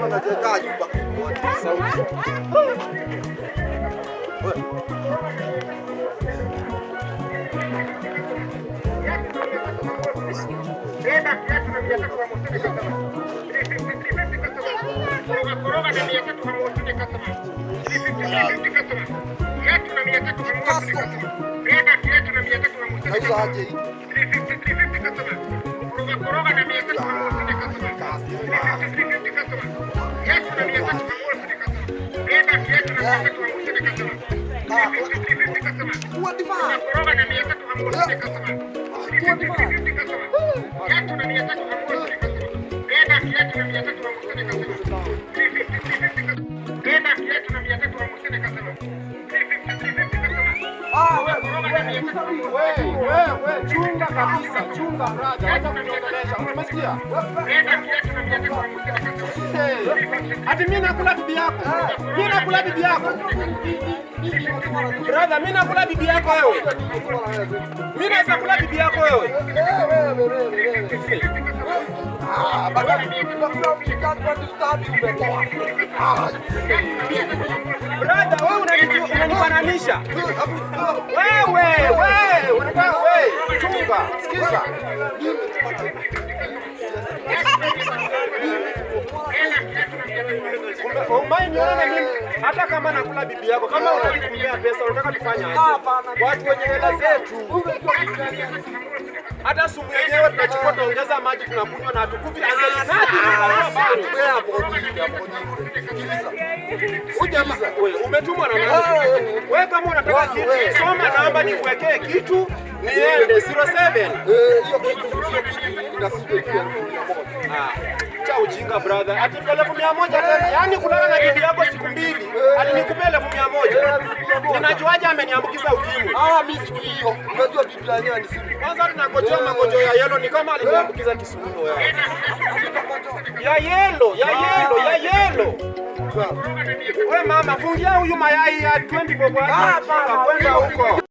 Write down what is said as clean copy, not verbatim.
anatekaje kwa sauti. Wewe chunga kabisa, chunga brother, acha kuniongelesha. Unasikia? Ati mimi nakula bibi yako. Mimi nakula bibi yako. Brother, mimi nakula bibi yako wewe. Mimi naweza kula bibi yako wewe. Brother, wewe unanifananisha. Wewe, chunga, sikiza. Niona mimi hata kama nakula bibi yako, kama unanitumia pesa unataka tufanye aje? Watu wenye hela zetu. Hata sumu yenyewe tunachukua tuongeza maji tunakunywa na hatukupi angelinaji wewe umetumwa na nani? Wewe kama unataka kitu soma namba nikuwekee kitu niende 07. Hiyo kitu inasije cha ujinga brother. Ati 1100 tena. Yaani kulala na bibi yako siku mbili. Alinikupa 1100. Ninajuaje ameniambukiza ukimwi? Mimi siku hiyo. Unajua bibi yenyewe ni siku. Kwanza tunakojea magonjwa ya yellow ni kama aliniambukiza kisumu ya yellow. Wewe mama fungia huyu mayai ya 20 bobo. Kwenda huko.